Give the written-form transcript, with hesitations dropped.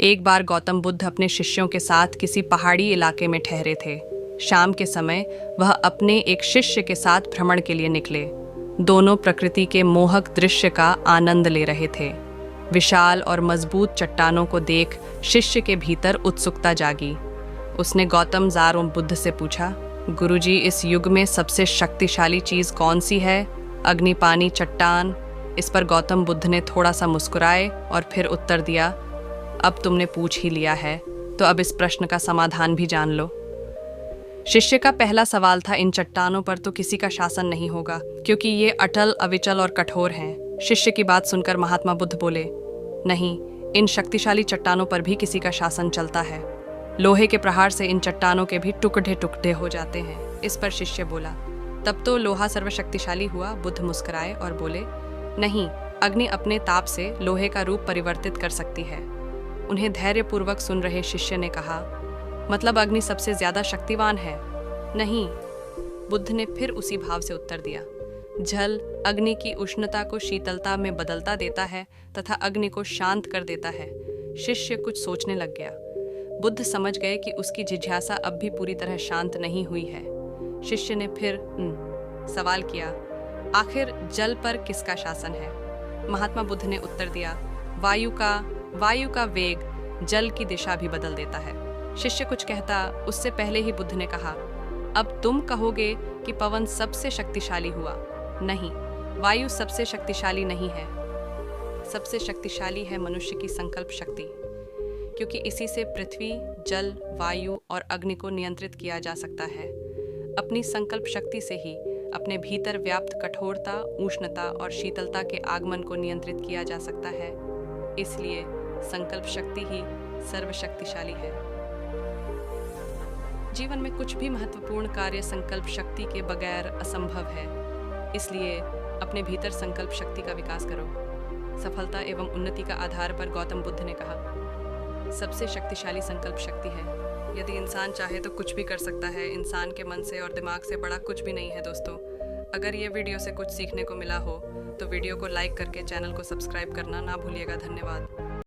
एक बार गौतम बुद्ध अपने शिष्यों के साथ किसी पहाड़ी इलाके में ठहरे थे। शाम के समय वह अपने एक शिष्य के साथ भ्रमण के लिए निकले। दोनों प्रकृति के मोहक दृश्य का आनंद ले रहे थे। विशाल और मजबूत चट्टानों को देख शिष्य के भीतर उत्सुकता जागी। उसने गौतम ज़ारो बुद्ध से पूछा, गुरुजी, इस युग में सबसे शक्तिशाली चीज़ कौन सी है? अग्नि, पानी, चट्टान? इस पर गौतम बुद्ध ने थोड़ा सा मुस्कुराए और फिर उत्तर दिया, अब तुमने पूछ ही लिया है तो अब इस प्रश्न का समाधान भी जान लो। शिष्य का पहला सवाल था, इन चट्टानों पर तो किसी का शासन नहीं होगा क्योंकि ये अटल, अविचल और कठोर हैं। शिष्य की बात सुनकर महात्मा बुद्ध बोले, नहीं, इन शक्तिशाली चट्टानों पर भी किसी का शासन चलता है। लोहे के प्रहार से इन चट्टानों के भी टुकड़े टुकड़े हो जाते हैं। इस पर शिष्य बोला, तब तो लोहा सर्वशक्तिशाली हुआ। बुद्ध मुस्कुराए और बोले, नहीं, अग्नि अपने ताप से लोहे का रूप परिवर्तित कर सकती है। उन्हें धैर्यपूर्वक सुन रहे शिष्य ने कहा, मतलब अग्नि सबसे ज्यादा शक्तिवान है? नहीं। बुद्ध ने फिर उसी भाव से उत्तर दिया, जल अग्नि की उष्णता को शीतलता में बदलता देता है तथा अग्नि को शांत कर देता है। शिष्य कुछ सोचने लग गया। बुद्ध समझ गए कि उसकी जिज्ञासा अब भी पूरी तरह शांत नहीं हुई है। शिष्य ने फिर सवाल किया, आखिर जल पर किसका शासन है? महात्मा बुद्ध ने उत्तर दिया, वायु का वेग जल की दिशा भी बदल देता है। शिष्य कुछ कहता उससे पहले ही बुद्ध ने कहा, अब तुम कहोगे कि पवन सबसे शक्तिशाली हुआ। नहीं, वायु सबसे शक्तिशाली नहीं है। सबसे शक्तिशाली है मनुष्य की संकल्प शक्ति, क्योंकि इसी से पृथ्वी, जल, वायु और अग्नि को नियंत्रित किया जा सकता है। अपनी संकल्प शक्ति से ही अपने भीतर व्याप्त कठोरता, उष्णता और शीतलता के आगमन को नियंत्रित किया जा सकता है। इसलिए संकल्प शक्ति ही सर्वशक्तिशाली है। जीवन में कुछ भी महत्वपूर्ण कार्य संकल्प शक्ति के बगैर असंभव है। इसलिए अपने भीतर संकल्प शक्ति का विकास करो। सफलता एवं उन्नति का आधार पर गौतम बुद्ध ने कहा, सबसे शक्तिशाली संकल्प शक्ति है। यदि इंसान चाहे तो कुछ भी कर सकता है। इंसान के मन से और दिमाग से बड़ा कुछ भी नहीं है। दोस्तों, अगर ये वीडियो से कुछ सीखने को मिला हो तो वीडियो को लाइक करके चैनल को सब्सक्राइब करना ना भूलिएगा। धन्यवाद।